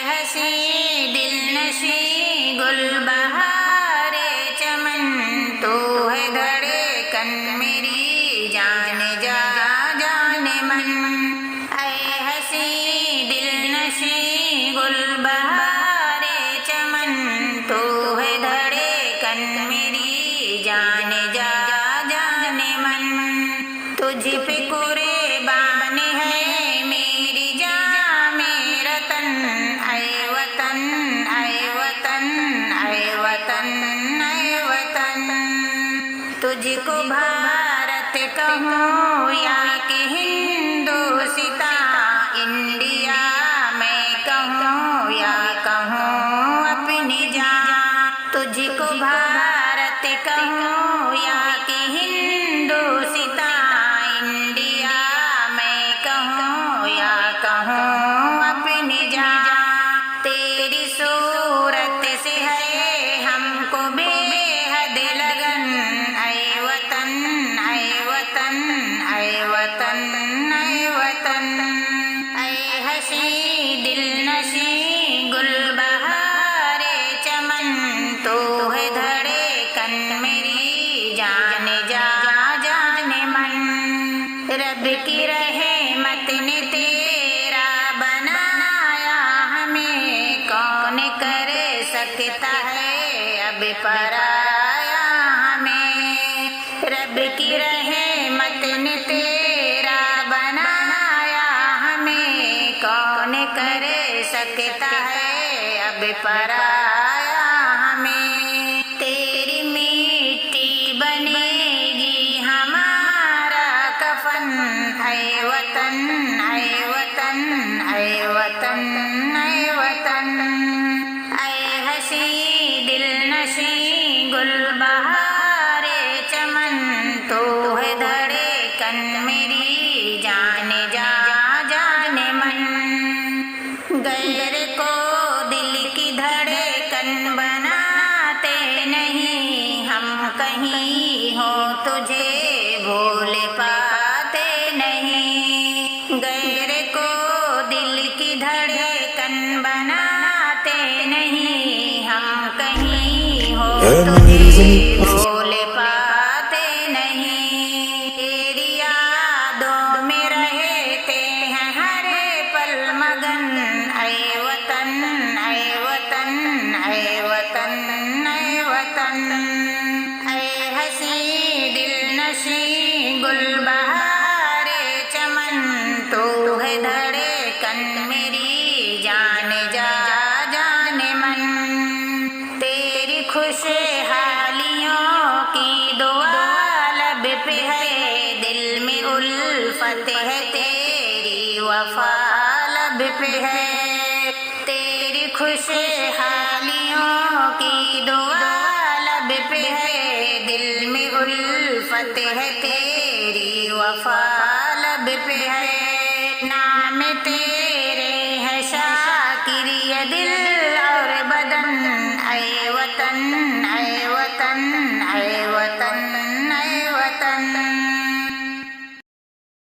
हसी दिल नशी गुलबहारे चमन, तू है धड़कन मेरी जान जा जाने मन। ऐ हसी दिल नशी गुलबहारे चमन, तू है धड़कन मेरी जान जा जाने मन। तुझ पे कुर्बान है मेरी जान मेरा तन, ऐ वतन ऐ वतन ऐ वतन ऐ वतन। तुझको भारत कहूँ या कि हिंदुस्तां, इंडिया मैं कहूँ या कहूँ अपनी जान। तुझको भारत कहूँ या कि हिंदुस्तां, इंडिया मैं कहूँ या कहूँ अपनी जान। तेरी सूरत से है हमको बेहद लगन, ऐ वतन ऐ वतन ऐ वतन ऐ वतन। ऐ हसी दिल नशी गुलबहारे चमन, तू है धड़कन मेरी जान जा जाने मन। रब की रहमत ने तेरा बनाया हमें, कौन कर सकता है अब पराया हमें। रब की रहमत ने तेरा बनाया हमें, कौन कर सकता है अब पराया हमें। तेरी मिट्टी बनेगी हमारा कफन, ऐ वतन ऐ वतन ऐ वतन ऐ वतन। ऐ हसी दिल नशी गुलबहारे चमन, तू है धड़कन मेरी जान जा जाने मन। गैर को दिल की धड़कन बनाते नहीं हम, कहीं हो तुझे भूल पाते नहीं। गैर को दिल की धड़कन बनाते नहीं हम, कहीं हो तुझे भूल पाते नहीं। तेरी यादों में रहते हैं हर पल मगन, ऐ वतन ऐ वतन ऐ वतन ऐ वतन। ऐ हसी दिल नशी गुलबहारे चमन, तू है धड़कन मेरी जान जा जाने मन। तेरी खुशहालियों की दुआ लब पे है, दिल में उल्फत है तेरी वफा लब पे है। तेरी खुशहालियों की दुआ लब पे है, दिल में उल्फत है तेरी वफा लब पे है। नाम तेरे